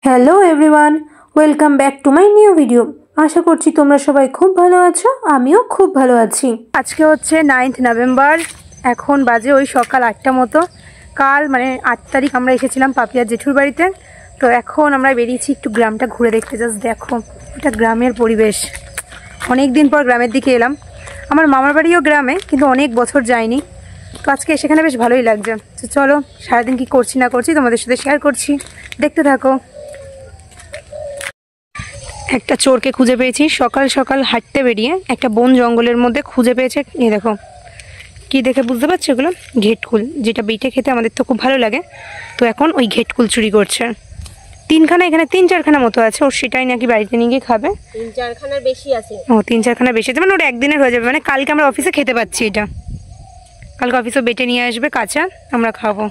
Hello everyone, welcome back to my new video. আশা করছি তোমরা সবাই খুব ভালো আছো, আমিও খুব ভালো আছি। আজকে হচ্ছে 9th নভেম্বর, এখন বাজে ওই সকাল 8টা মতো। কাল মানে 8 তারিখ আমরা এসেছিলাম পাপিয়ার জেঠুর বাড়িতে। তো এখন আমরা বেরিয়েছি একটু গ্রামটা ঘুরে দেখতে। জাস্ট দেখো, এটা গ্রামের পরিবেশ। অনেক দিন পর গ্রামের দিকে এলাম। আমার মামার বাড়িও গ্রামে, কিন্তু অনেক বছর যায়নি। তো আজকে সেখানে বেশ ভালোই লাগছে। তো চলো, সারাদিন কী করছি না করছি তোমাদের সাথে শেয়ার করছি, দেখতে থাকো। একটা চোরকে খুঁজে পেয়েছি সকাল সকাল হাঁটতে বেরিয়ে, একটা বন জঙ্গলের মধ্যে খুঁজে পেয়েছে। এই দেখো কি দেখে বুঝতে পারছো, এগুলো ঘেটকুল, যেটা বেটে খেতে আমাদের তো খুব ভালো লাগে। তো এখন ওই ঘেটকুল চুরি করছে। তিনখানা, এখানে 3-4খানা মতো আছে। ওর সেটাই নাকি বাড়িতে নিয়ে গিয়ে খাবে। 3-4খানার বেশি আছে। ও 3-4খানার বেশি আছে, মানে ওর একদিনের হয়ে যাবে। মানে কালকে আমরা অফিসে খেতে পাচ্ছি এটা। কালকে অফিসে বেটে নিয়ে আসবে কাঁচা, আমরা খাবো।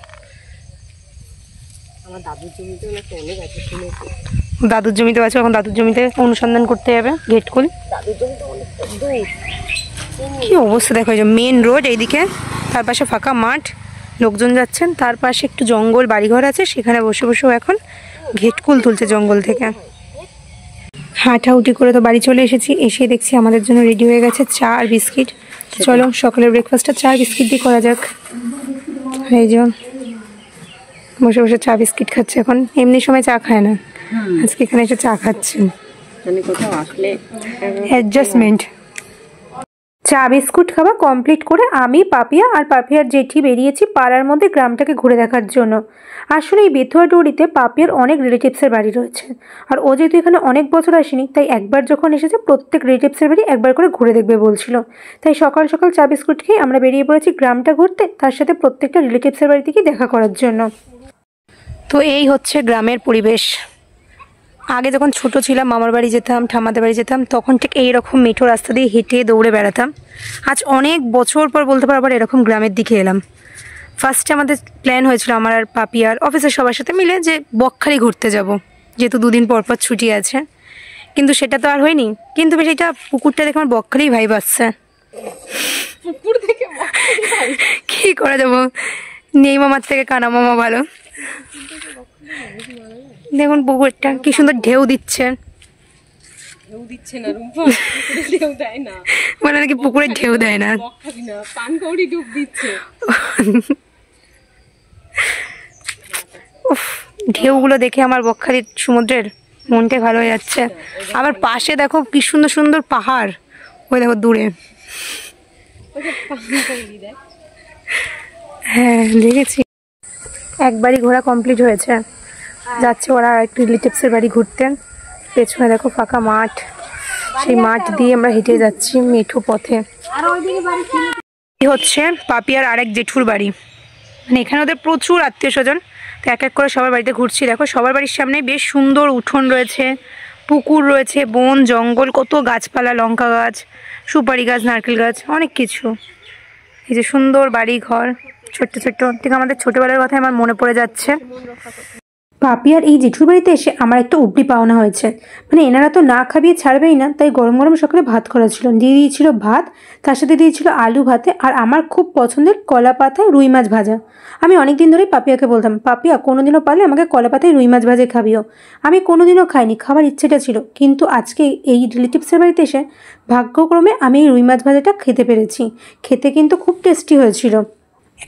আমার দাদুর জমিতে অনেক আছে, শুনেছি। দাদুর জমিতে আছে, এখন দাদুর জমিতে অনুসন্ধান করতে যাবে ঘেটকুল। দাদুর জমিতে অনেকটা দূর। কি অবস্থা দেখো, এই যে মেন রোড এইদিকে, তার পাশে ফাঁকা মাঠ, লোকজন যাচ্ছেন, তার পাশে একটু জঙ্গল, বাড়িঘর আছে, সেখানে বসে বসেও এখন ঘেটকুল তুলছে জঙ্গল থেকে। হাঁটাহুটি করে তো বাড়ি চলে এসেছি। এসে দেখছি আমাদের জন্য রেডি হয়ে গেছে চা আর বিস্কিট। চলো সকালের ব্রেকফাস্টটা চা বিস্কিট দিয়ে করা যাক। এই যে বসে বসে চা বিস্কিট খাচ্ছে। এখন এমনি সময় চা খায় না, আজকে এখানে এসে চা খাচ্ছেন। মানে কোথাও আসলে অ্যাডজাস্টমেন্ট। চা বিস্কুট খাওয়া কমপ্লিট করে আমি, পাপিয়া আর পাপিয়ার জেঠি বেরিয়েছি পাড়ার মধ্যে গ্রামটাকে ঘুরে দেখার জন্য। আসলে এই বেথুয়াডুয়ারিতে পাপিয়ার অনেক রিলেটিভসের বাড়ি রয়েছে, আর ও যেহেতু এখানে অনেক বছর আসেনি, তাই একবার যখন এসেছে প্রত্যেক রিলেটিভসের বাড়ি একবার করে ঘুরে দেখবে বলছিল। তাই সকাল সকাল চা বিস্কুট খেয়ে আমরা বেরিয়ে পড়েছি গ্রামটা ঘুরতে, তার সাথে প্রত্যেকটা রিলেটিভসের বাড়ি থেকে দেখা করার জন্য। তো এই হচ্ছে গ্রামের পরিবেশ। আগে যখন ছোট ছিলাম, মামার বাড়ি যেতাম, ঠাম্মাদের বাড়ি যেতাম, তখন ঠিক এইরকম মেঠো রাস্তা দিয়ে হেঁটে দৌড়ে বেড়াতাম। আজ অনেক বছর পর বলতে পারো আবার এরকম গ্রামের দিকে এলাম। ফার্স্টে আমাদের প্ল্যান হয়েছিল আমার আর পাপিয়ার অফিসের সবার সাথে মিলে যে বকখালি ঘুরতে যাব, যেহেতু 2 দিন পর পর ছুটি আছে। কিন্তু সেটা তো আর হয়নি। কিন্তু বেশ এটা পুকুরটা দেখে আমার বকখালি ভাইব আসছে। কী করে যাবো, নেই মামার থেকে কানা মামা ভালো। দেখুন পুকুরটা কি সুন্দর ঢেউ দিচ্ছে। মানে নাকি পুকুরে ঢেউ দেয় না, ঢেউগুলো দেখে আমার বকখালির সমুদ্রের মনটা ভালো হয়ে যাচ্ছে। আবার পাশে দেখো কি সুন্দর সুন্দর পাহাড়, ওই দেখো দূরে। হ্যাঁ দেখেছি। একবারই ঘোরা কমপ্লিট হয়েছে, যাচ্ছে ওরা একটু রিলেটিভসের বাড়ি ঘুরতে। পেছনে দেখো ফাঁকা মাঠ, সেই মাঠ দিয়ে আমরা হেঁটে যাচ্ছি মেঠো পথে। হচ্ছে পাপিয়ার আরেক জেঠুর বাড়ি, মানে এখানে ওদের প্রচুর আত্মীয় স্বজন। তো এক এক করে সবার বাড়িতে ঘুরছি। দেখো সবার বাড়ির সামনে বেশ সুন্দর উঠোন রয়েছে, পুকুর রয়েছে, বন জঙ্গল, কত গাছপালা, লঙ্কা গাছ, সুপারি গাছ, নারকেল গাছ, অনেক কিছু। এই যে সুন্দর বাড়ি ঘর, ছোট্ট ছোট্ট। ঠিক আমাদের ছোটবেলার কথা আমার মনে পড়ে যাচ্ছে। পাপিয়ার এই জেঠুর বাড়িতে এসে আমার একটা উপরি পাওনা হয়েছে। মানে এনারা তো না খাবিয়ে ছাড়বেই না, তাই গরম গরম সকালে ভাত করা ছিল, দিয়ে দিয়েছিল ভাত, তার সাথে দিয়েছিল আলু ভাতে, আর আমার খুব পছন্দের কলা পাতায় রুই মাছ ভাজা। আমি অনেক দিন ধরেই পাপিয়াকে বলতাম, পাপিয়া কোনোদিনও পারলে আমাকে কলা পাতায় রুই মাছ ভাজা খাবিও। আমি কোনোদিনও খাইনি, খাবার ইচ্ছেটা ছিল, কিন্তু আজকে এই রিলেটিভসের বাড়িতে এসে ভাগ্যক্রমে আমি এই রুই মাছ ভাজাটা খেতে পেরেছি। খেতে কিন্তু খুব টেস্টি হয়েছিল।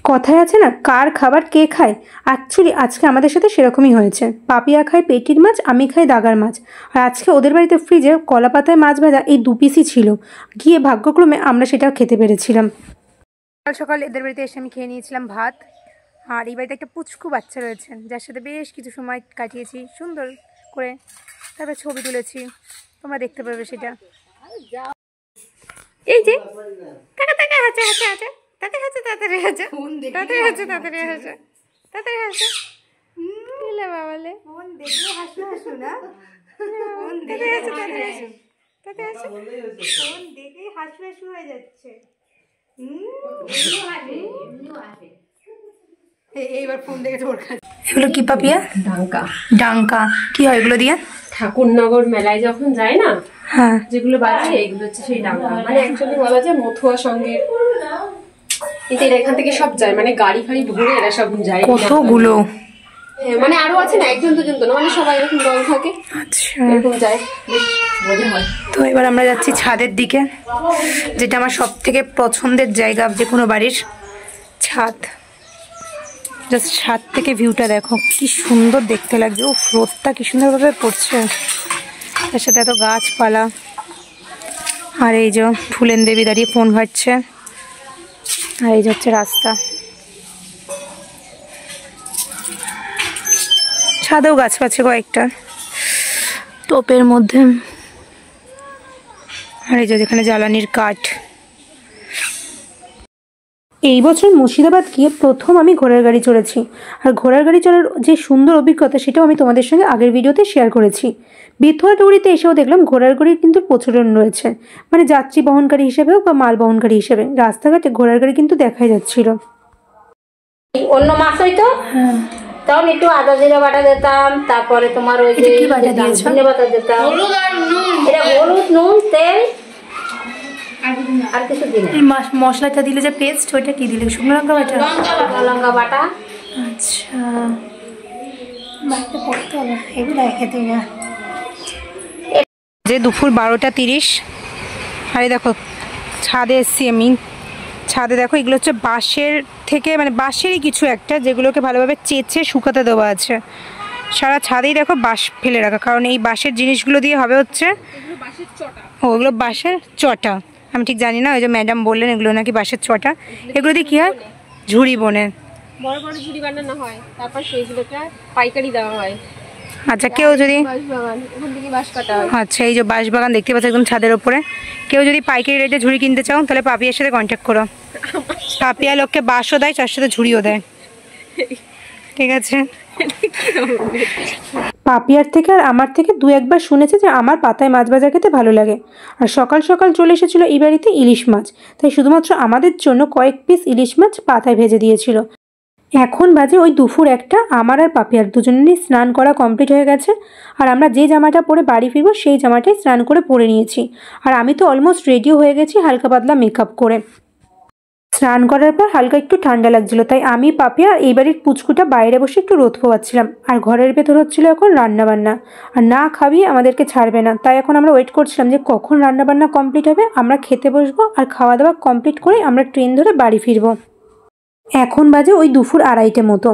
কথায় আছে না, কার খাবার কে খায়, অ্যাকচুয়ালি আজকে আমাদের সাথে সেরকমই হয়েছে। পাপিয়া খায় পেটির মাছ, আমি খাই দাগার মাছ। আর আজকে ওদের বাড়িতে ফ্রিজে কলা পাতায় মাছ ভাজা এই 2 পিসই ছিল, গিয়ে ভাগ্যক্রমে আমরা সেটাও খেতে পেরেছিলাম। সকাল সকাল এদের বাড়িতে এসে আমি খেয়ে নিয়েছিলাম ভাত। আর এই বাড়িতে একটা পুচকু বাচ্চা রয়েছেন, যার সাথে বেশ কিছু সময় কাটিয়েছি সুন্দর করে, তারপরে ছবি তুলেছি, তোমরা দেখতে পাবে সেটা। এই যে টাকা টাকা হাঁচা হাঁচা হাঁচা, তাতে হাঁচা তাড়াতাড়ি হাঁচা, তাড়াতাড়ি হাঁচা তাড়াতাড়ি হাঁচা, তাড়াতাড়ি হাঁচা। দিলে বাবালে ফোন দেখলে হাসু হাসু না, ফোন দেখে হাসু তাড়াতাড়ি হাসু, তাতে হাসু, ফোন দেখে হাসু হাসু হয়ে যাচ্ছে। এইবার ফোন দেখে তোর কাছে। এগুলো কি পাপিয়া? ডাঙ্কা। ডাঙ্কা কি হয় এগুলো দিয়ে? ঠাকুরনগর মেলায় যখন যায় না, হ্যাঁ, যেগুলো বাজে এগুলো হচ্ছে সেই ডাঙ্কা। মানে অ্যাকচুয়ালি বলা যায় মথুয়া সঙ্গে এদের এখান থেকে সব যায়, মানে গাড়ি ফাড়ি ভরে এরা সব যায়। কতগুলো হ্যাঁ, মানে আরো আছে না, একজন দুজন তো না, মানে সবাই এরকম দল থাকে, আচ্ছা এরকম যায়, বেশ মজা হয়। তো এবার আমরা যাচ্ছি ছাদের দিকে, যেটা আমার সব থেকে পছন্দের জায়গা যে কোনো বাড়ির, ছাদ। জাস্ট ছাদ থেকে ভিউটা দেখো কি সুন্দর দেখতে লাগছে। ও রোদটা কি সুন্দরভাবে পড়ছে, তার সাথে এত গাছপালা। আর এই যে ফুলেন দেবী দাঁড়িয়ে ফোন ঘাটছে, আর এই যে হচ্ছে রাস্তা। ছাদেও গাছ পাচ্ছে কয়েকটা টোপের মধ্যে। আর এই যে যেখানে জ্বালানির কাঠ। এই বছর মুর্শিদাবাদ গিয়ে প্রথম আমি ঘোড়ার গাড়ি চড়েছি। আর ঘোড়ার গাড়ি চড়ার যে সুন্দর অভিজ্ঞতা সেটাও আমি তোমাদের সঙ্গে আগের ভিডিওতে শেয়ার করেছি। বেথুয়া ডৌরিতে এসেও দেখলাম ঘোড়ার গাড়ির কিন্তু প্রচলন রয়েছে, মানে যাত্রী বহনকারী হিসেবে হোক বা মাল বহনকারী হিসেবে রাস্তাঘাটে ঘোড়ার গাড়ি কিন্তু দেখাই যাচ্ছিল। অন্য মাছ হইতো তখন একটু আদা জিরা বাটা দিতাম, তারপরে তোমার ওই যে ধনে পাতা দিতাম, এটা হলুদ নুন তেল আর কিছু দিলে মশলাটা দিলে যে পেস্ট ওইটা কি দিলে? শুকনো লঙ্কা বাটা, লঙ্কা বাটা। আচ্ছা বাড়িতে পড়তে হবে, এগুলো খেতে না। যে দুপুর 12:30, আরে দেখো ছাদে এসছি আমি। ছাদে দেখো এগুলো হচ্ছে বাঁশের থেকে, মানে বাঁশেরই কিছু একটা, যেগুলোকে ভালোভাবে চেঁচে শুকাতে দেওয়া আছে। সারা ছাদেই দেখো বাঁশ ফেলে রাখা, কারণ এই বাঁশের জিনিসগুলো দিয়ে হবে হচ্ছে ওগুলো বাঁশের চটা। আমি ঠিক জানি না, ওই যে ম্যাডাম বললেন এগুলো নাকি বাঁশের চটা। এগুলো দিয়ে কী হয়? ঝুড়ি বোনে, বড় বড় ঝুড়ি বানানো হয়, তারপর সেইগুলোটা পাইকারি দেওয়া হয়। আচ্ছা কেউ যদি বাঁশবাগান ওখান থেকে বাঁশ কাটা হয়। আচ্ছা এই যে বাঁশবাগান দেখতে পাচ্ছ একদম ছাদের ওপরে। কেউ যদি পাইকারি রেটে ঝুড়ি কিনতে চাও তাহলে পাপিয়ার সাথে কন্ট্যাক্ট করো। পাপিয়া লোককে বাঁশও দেয়, তার সাথে ঝুড়িও দেয়, ঠিক আছে? পাপিয়ার থেকে আর আমার থেকে দু একবার শুনেছে যে আমার পাতায় মাছ ভাজা খেতে ভালো লাগে। আর সকাল সকাল চলে এসেছিলো এই বাড়িতে ইলিশ মাছ, তাই শুধুমাত্র আমাদের জন্য কয়েক পিস ইলিশ মাছ পাতায় ভেজে দিয়েছিল। এখন বাজে ওই দুপুর 1টা। আমার আর পাপিয়ার দুজনেরই স্নান করা কমপ্লিট হয়ে গেছে। আর আমরা যে জামাটা পরে বাড়ি ফিরবো সেই জামাটাই স্নান করে পরে নিয়েছি। আর আমি তো অলমোস্ট রেডিও হয়ে গেছি হালকা পাতলা মেকআপ করে। স্নান করার পর হালকা একটু ঠান্ডা লাগছিল, তাই আমি পাপিয়া এই বাড়ির পুচকুটা বাইরে বসে একটু রোদ পোয়াচ্ছিলাম। আর ঘরের ভেতর হচ্ছিল এখন রান্নাবান্না, আর না খাবি আমাদেরকে ছাড়বে না। তাই এখন আমরা ওয়েট করছিলাম যে কখন রান্নাবান্না কমপ্লিট হবে, আমরা খেতে বসবো, আর খাওয়া দাওয়া কমপ্লিট করে আমরা ট্রেন ধরে বাড়ি ফিরবো। এখন বাজে ওই দুপুর 2:30 মতো।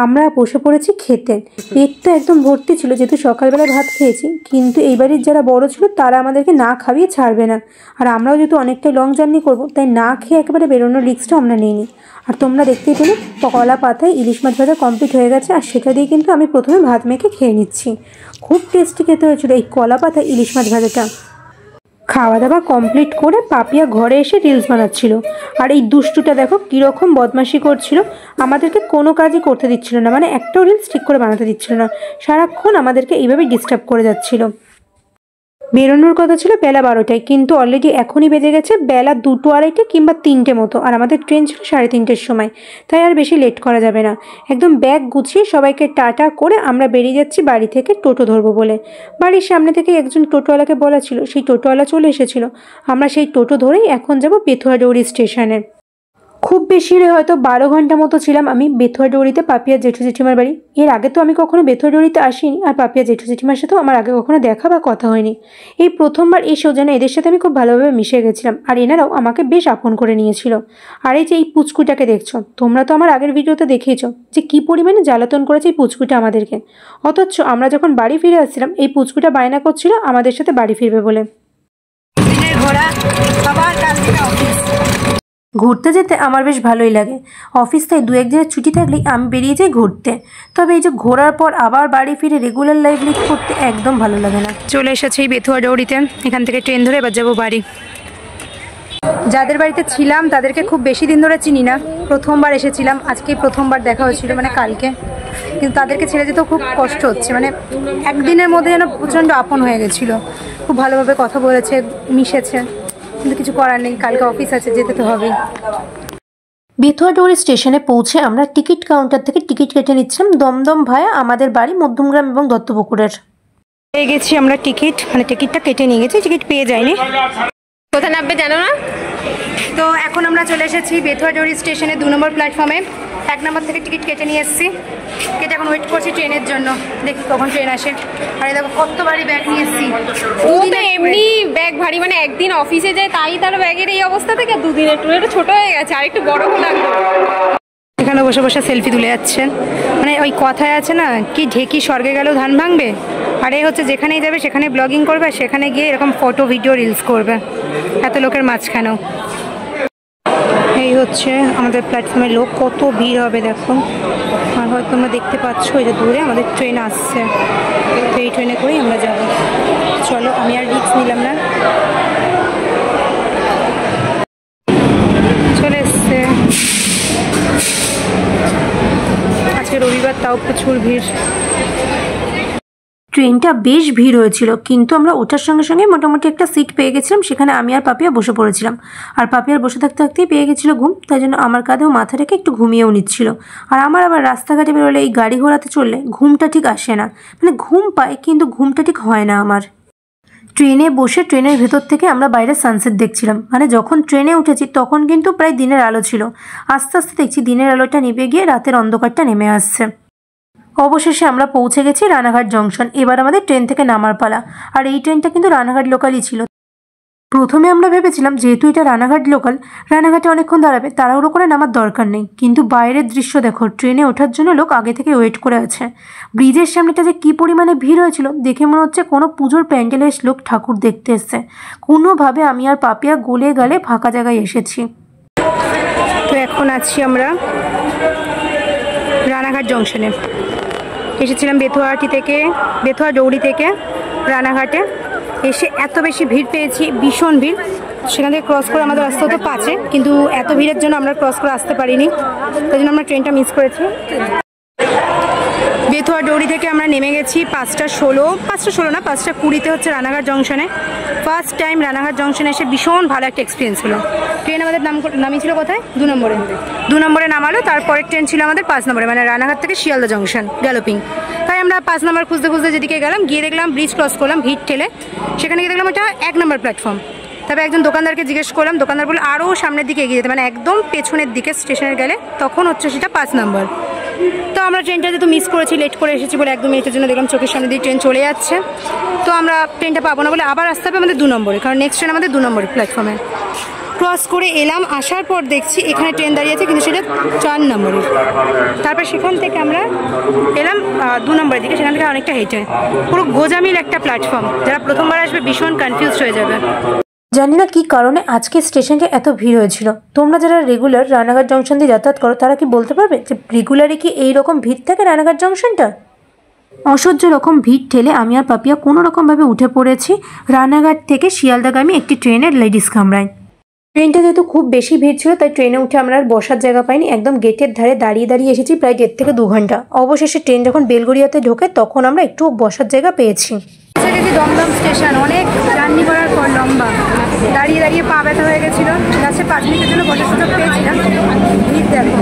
আমরা বসে পড়েছি খেতে। পেটটা একদম ভর্তি ছিল যেহেতু সকালবেলায় ভাত খেয়েছি, কিন্তু এই বাড়ির যারা বড় ছিল তারা আমাদেরকে না খাইয়ে ছাড়বে না। আর আমরাও যেহেতু অনেকটাই লং জার্নি করবো, তাই না খেয়ে একেবারে বেরোনোর রিস্কটা আমরা নিইনি। আর তোমরা দেখতেই পেলে কলা পাতায় ইলিশ মাছ ভাজা কমপ্লিট হয়ে গেছে, আর সেটা দিয়ে কিন্তু আমি প্রথমে ভাত মেখে খেয়ে নিচ্ছি। খুব টেস্টি খেতে হয়েছিল এই কলা পাতায় ইলিশ মাছ ভাজাটা। খাওয়া দাওয়া কমপ্লিট করে পাপিয়া ঘরে এসে রিলস বানাচ্ছিল। আর এই দুষ্টুটা দেখো কীরকম বদমাশি করছিল, আমাদেরকে কোনো কাজই করতে দিচ্ছিল না, মানে একটাও রিলস ঠিক করে বানাতে দিচ্ছিল না, সারাক্ষণ আমাদেরকে এইভাবে ডিস্টার্ব করে যাচ্ছিল। বেরোনোর কথা ছিল বেলা 12টায়, কিন্তু অলরেডি এখনই বেজে গেছে বেলা 2টো 2:30 কিংবা 3টে মতো। আর আমাদের ট্রেন ছিল 3:30-এর সময়, তাই আর বেশি লেট করা যাবে না। একদম ব্যাগ গুছিয়ে সবাইকে টাটা করে আমরা বেরিয়ে যাচ্ছি বাড়ি থেকে টোটো ধরবো বলে। বাড়ির সামনে থেকে একজন টোটোওয়ালাকে বলা ছিল, সেই টোটোওয়ালা চলে এসেছিল। আমরা সেই টোটো ধরেই এখন যাব বেথুয়া ডৌরি স্টেশনে। খুব বেশি হলে হয়তো 12 ঘন্টা মতো ছিলাম আমি বেথুয়া ডৌরিতে, পাপিয়া জেঠু জেঠিমার বাড়ি। এর আগে তো আমি কখনো বেথুয়া ডৌরিতে আসিনি, আর পাপিয়া জেঠু জেঠিমার সাথেও আমার আগে কখনো দেখা বা কথা হয়নি। এই প্রথমবার এসেও যেন এদের সাথে আমি খুব ভালোভাবে মিশে গেছিলাম, আর এনারাও আমাকে বেশ আপন করে নিয়েছিল। আর এই যে এই পুচকুটাকে দেখছো, তোমরা তো আমার আগের ভিডিওতে দেখেইছো যে কী পরিমাণে জ্বালাতন করেছে এই পুচকুটা আমাদেরকে। অথচ আমরা যখন বাড়ি ফিরে আসছিলাম এই পুচকুটা বায়না করছিল আমাদের সাথে বাড়ি ফিরবে বলে। ঘোড়া সবার কাছ থেকে অফিস ঘুরতে যেতে আমার বেশ ভালোই লাগে। অফিস থেকে 2-1 দিনের ছুটি থাকলেই আমি বেরিয়ে যাই ঘুরতে। তবে এই যে ঘোরার পর আবার বাড়ি ফিরে রেগুলার লাইফ লিড করতে একদম ভালো লাগে না। চলে এসেছি এই বেথুয়া ডৌরিতে, এখান থেকে ট্রেন ধরে এবার যাবো বাড়ি। যাদের বাড়িতে ছিলাম তাদেরকে খুব বেশি দিন ধরে চিনি না, প্রথমবার এসেছিলাম, আজকেই প্রথমবার দেখা হয়েছিল, মানে কালকে। কিন্তু তাদেরকে ছেড়ে যেতেও খুব কষ্ট হচ্ছে, মানে একদিনের মধ্যে যেন প্রচণ্ড আপন হয়ে গেছিলো। খুব ভালোভাবে কথা বলেছে, মিশেছে, কিন্তু কিছু করার নেই, কালকে অফিস আছে, যেতে তো হবেই। বেথুয়া ডৌরি স্টেশনে পৌঁছে আমরা টিকিট কাউন্টার থেকে টিকিট কেটে নিচ্ছিলাম দমদম ভায়া আমাদের বাড়ি মধ্যমগ্রাম এবং দত্তপুকুরের। পেয়ে গেছি আমরা টিকিট, মানে টিকিটটা কেটে নিয়ে গেছি, টিকিট পেয়ে যায়নি। কোথায় নামবে জানো না? তো এখন আমরা চলে এসেছি বেথুয়া ডৌরি স্টেশনে 2 নম্বর প্ল্যাটফর্মে। 1 নম্বর থেকে টিকিট কেটে নিয়ে এসেছি, কেটে এখন ওয়েট করছি ট্রেনের জন্য, দেখি কখন ট্রেন আসে। আর এই দেখো কত বাড়ি ব্যাগ নিয়ে এসেছি। ও তো এমনি ব্যাগ ভারী, মানে একদিন অফিসে যায় তাই তার ব্যাগের এই অবস্থা থেকে 2 দিনের ট্যুর একটু ছোট হয়ে গেছে, আর একটু বড় লাগবে। এখানে বসে বসে সেলফি তুলে যাচ্ছেন, মানে ওই কথায় আছে না কি ঢেকি স্বর্গে গেলেও ধান ভাঙবে, আর এই হচ্ছে যেখানেই যাবে সেখানে ব্লগিং করবে, সেখানে গিয়ে এরকম ফটো ভিডিও রিলস করবে এত লোকের মাঝখানেও। এই হচ্ছে আমাদের প্ল্যাটফর্মের লোক, কত ভিড় হবে দেখো। আর হয়তো তোমরা দেখতে পাচ্ছ এই যে দূরে আমাদের ট্রেন আসছে, তো এই ট্রেনে করেই আমরা যাব। চলো, আমি আর রিস্ক নিলাম না, চলে এসছে। আজকে রবিবার, তাও প্রচুর ভিড়। ট্রেনটা বেশ ভিড় হয়েছিল, কিন্তু আমরা ওঠার সঙ্গে সঙ্গে মোটামুটি একটা সিট পেয়ে গেছিলাম, সেখানে আমি আর পাপিয়া বসে পড়েছিলাম। আর পাপিয়ার বসে থাকতে থাকতেই পেয়ে গেছিলো ঘুম, তাই জন্য আমার কাঁধেও মাথা রেখে একটু ঘুমিয়েও নিচ্ছিল। আর আমার আবার রাস্তাঘাটে বেরোলে এই গাড়ি ঘোড়াতে চললে ঘুমটা ঠিক আসে না, মানে ঘুম পায় কিন্তু ঘুমটা ঠিক হয় না আমার। ট্রেনে বসে ট্রেনের ভেতর থেকে আমরা বাইরে সানসেট দেখছিলাম, মানে যখন ট্রেনে উঠেছি তখন কিন্তু প্রায় দিনের আলো ছিল, আস্তে আস্তে দেখছি দিনের আলোটা নিভে গিয়ে রাতের অন্ধকারটা নেমে আসছে। অবশেষে আমরা পৌঁছে গেছি রানাঘাট জংশন। এবার আমাদের ট্রেন থেকে নামার পালা। আর এই ট্রেনটা কিন্তু রানাঘাট লোকালই ছিল। প্রথমে আমরা ভেবেছিলাম যেহেতু এটা রানাঘাট লোকাল, রানাঘাটে অনেকক্ষণ দাঁড়াবে, তাড়াহুড়ো করে নামার দরকার নেই। কিন্তু বাইরের দৃশ্য দেখো, ট্রেনে ওঠার জন্য লোক আগে থেকে ওয়েট করে আছে। ব্রিজের সামনেটা যে কী পরিমাণে ভিড় হয়েছিল, দেখে মনে হচ্ছে কোনো পুজোর প্যান্ডেলে লোক ঠাকুর দেখতে এসছে। কোনোভাবে আমি আর পাপিয়া গলে গেলে ফাঁকা জায়গায় এসেছি। তো এখন আছি আমরা রানাঘাট জংশনে। এসেছিলাম বেথুয়া ডৌরি থেকে রানাঘাটে। এসে এত বেশি ভিড় পেয়েছি, ভীষণ ভিড়। সেখান থেকে ক্রস করে আমাদের আসতে হতো 5-এ, কিন্তু এত ভিড়ের জন্য আমরা ক্রস করে আসতে পারিনি, তাই জন্য আমরা ট্রেনটা মিস করেছি। বেথুয়া ডৌরি থেকে আমরা নেমে গেছি 5:16 না 5:20 হচ্ছে রানাঘাট জংশনে। ফার্স্ট টাইম রানাঘাট জংশনে এসে ভীষণ ভালো একটা এক্সপিরিয়েন্স হলো। ট্রেন আমাদের নামিয়েছিল কোথায়? 2 নম্বরে নামালো। তারপরের ট্রেন ছিল আমাদের 5 নম্বরে, মানে রানাঘাট থেকে শিয়ালদা জংশন গ্যালোপিং। তাই আমরা 5 নম্বর খুঁজতে খুঁজতে যেদিকে গেলাম, গিয়ে দেখলাম ব্রিজ ক্রস করলাম, ভিড় ঠেলে সেখানে গিয়ে দেখলাম এটা 1 নম্বর প্ল্যাটফর্ম। তবে একজন দোকানদারকে জিজ্ঞেস করলাম, দোকানদার বলে আরও সামনের দিকে এগিয়ে যেতে, মানে একদম পেছনের দিকে স্টেশনের গেলে তখন হচ্ছে সেটা 5 নম্বর। তো আমরা ট্রেনটা যেহেতু মিস করেছি, লেট করে এসেছি বলে 1-2 মিনিটের জন্য দেখলাম চোখের সামনে দিয়ে ট্রেন চলে যাচ্ছে, তো আমরা ট্রেনটা পাবো না বলে আবার আসতে হবে আমাদের 2 নম্বরে, কারণ নেক্সট ট্রেন আমাদের 2 নম্বর প্ল্যাটফর্মে। ক্রস করে এলাম, আসার পর দেখছি এখানে ট্রেন দাঁড়িয়ে আছে, কিন্তু সেটা 4 নম্বরে। তারপর সেখান থেকে আমরা এলাম 2 নম্বরের দিকে, সেখান থেকে অনেকটা হেঁটে। পুরো গোজামিল একটা প্ল্যাটফর্ম, যারা প্রথমবার আসবে ভীষণ কনফিউজ হয়ে যাবে। জানি না কী কারণে আজকে স্টেশনটা এত ভিড় হয়েছিল। তোমরা যারা রেগুলার রানাঘাট জংশন দিয়ে যাতায়াত করো তারা কি বলতে পারবে যে রেগুলারই কি এইরকম ভিড় থাকে রানাঘাট জংশনটা? অসহ্য রকম ভিড় ঠেলে আমি আর পাপিয়া কোনো রকমভাবে উঠে পড়েছি রানাঘাট থেকে শিয়ালদাগামী একটি ট্রেনের লেডিস কামরায়। ট্রেনটা যেহেতু খুব বেশি ভিড় ছিল, তাই ট্রেনে উঠে আমরা আর বসার জায়গা পাইনি, একদম গেটের ধারে দাঁড়িয়ে এসেছি প্রায় 1.5 থেকে 2 ঘন্টা। অবশেষে ট্রেন যখন বেলগড়িয়াতে ঢোকে তখন আমরা একটু বসার জায়গা পেয়েছি। দমদম স্টেশন অনেক জার্নি করার পর লম্বা, দাঁড়িয়ে পা ব্যথা হয়ে গেছিল, লাস্টে 5 মিনিটের জন্য বসার সুযোগ পেয়েছিলাম। ভিড় দেখো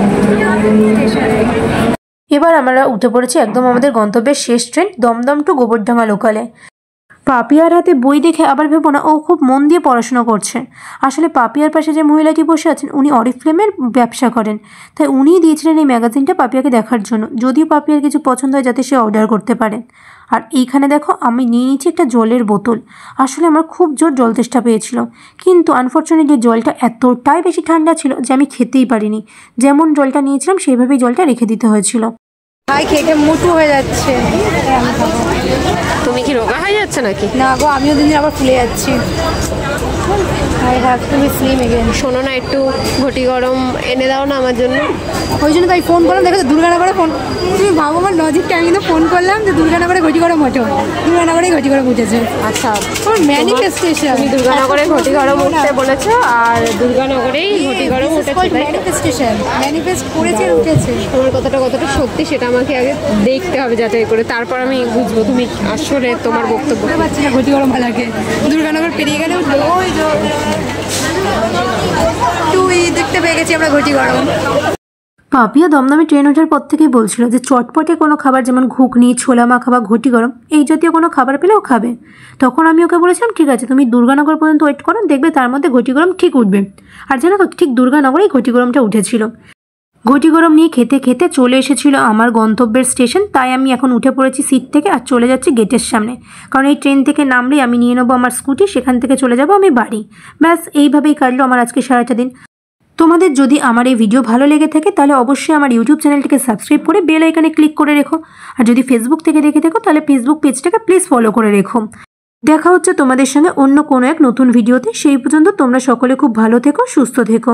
স্টেশনে। এবার আমরা উঠে পড়েছি একদম আমাদের গন্তব্যের শেষ ট্রেন, দমদম টু গোবরডাঙ্গা লোকালে। পাপিয়ার হাতে বই দেখে আবার ভেবো না ও খুব মন দিয়ে পড়াশোনা করছে। আসলে পাপিয়ার পাশে যে মহিলাটি বসে আছেন উনি অরিফ্লেমের ব্যবসা করেন, তাই উনিই দিয়েছিলেন এই ম্যাগাজিনটা পাপিয়াকে দেখার জন্য, যদিও পাপিয়ার কিছু পছন্দ হয় যাতে সে অর্ডার করতে পারে। আর এইখানে দেখো আমি নিয়ে নিচ্ছি একটা জলের বোতল। আসলে আমার খুব জোর জল তেষ্টা পেয়েছিল, কিন্তু আনফর্চুনেটলি জলটা এতটাই বেশি ঠান্ডা ছিল যে আমি খেতেই পারিনি। যেমন জলটা নিয়েছিলাম সেইভাবেই জলটা রেখে দিতে হয়েছিল। ভাই খেয়ে মোটু হয়ে যাচ্ছে। তুমি কি রোগা হয়ে যাচ্ছে নাকি? না গো, আমিও দিন আবার ফুলে যাচ্ছি। শোনো না, একটু ঘটি গরম এনে দাও না আমার জন্য। ওই জন্য তাই ফোন করলাম, দেখো দুর্গানগরে ফোন। তুমি ভাবো আমার লজিকটা, আমি কিন্তু ফোন করলাম যে দুর্গানগরে ঘটি গরম হতো, দুর্গানগরে ঘটি গরম উঠেছে। আচ্ছা, তোমার ম্যানিফেস্টেশন। তুমি দুর্গানগরে ঘটি গরম উঠতে বলেছো, আর দুর্গানগরেই ঘটি গরম উঠেছে। ম্যানিফেস্টেশন, ম্যানিফেস্ট করেছে আর উঠেছে। তোমার কতটা সত্যি সেটা আমাকে আগে দেখতে হবে যাচাই করে, তারপর আমি বুঝবো তুমি আসলে তোমার বক্তব্য। পাচ্ছি না ঘটি গরম লাগে, দুর্গানগর পেরিয়ে গেলে ওই তুই দেখতে পেয়ে গেছি আমরা ঘটি গরম। পাপিয়া দমদমে ট্রেন ওঠার পর থেকেই বলছিল যে চটপটে কোনো খাবার যেমন ঘুগনি, ছোলা মাখা বা ঘটি গরম এই জাতীয় কোনো খাবার পেলেও খাবে। তখন আমি ওকে বলেছিলাম ঠিক আছে তুমি দুর্গানগর পর্যন্ত ওয়েট করো, দেখবে তার মধ্যে ঘটি গরম ঠিক উঠবে। আর জানো তো ঠিক দুর্গানগরেই ঘটি গরমটা উঠেছিল। ঘটি গরম নিয়ে খেতে খেতে চলে এসেছিল আমার গন্তব্যের স্টেশন। তাই আমি এখন উঠে পড়েছি সিট থেকে আর চলে যাচ্ছি গেটের সামনে, কারণ এই ট্রেন থেকে নামলেই আমি নিয়ে নেবো আমার স্কুটি, সেখান থেকে চলে যাব আমি বাড়ি। ব্যাস এইভাবেই কাটলো আমার আজকে সারাটা দিন। তোমাদের যদি আমার এই ভিডিও ভালো লেগে থাকে তাহলে অবশ্যই আমার ইউটিউব চ্যানেলটিকে সাবস্ক্রাইব করে বেল আইকনে ক্লিক করে রেখো। আর যদি ফেসবুক থেকে দেখে থাকো তাহলে ফেসবুক পেজটাকে প্লিজ ফলো করে রেখো। দেখা হচ্ছে তোমাদের সঙ্গে অন্য কোনো এক নতুন ভিডিওতে। সেই পর্যন্ত তোমরা সকলে খুব ভালো থেকো, সুস্থ থেকো।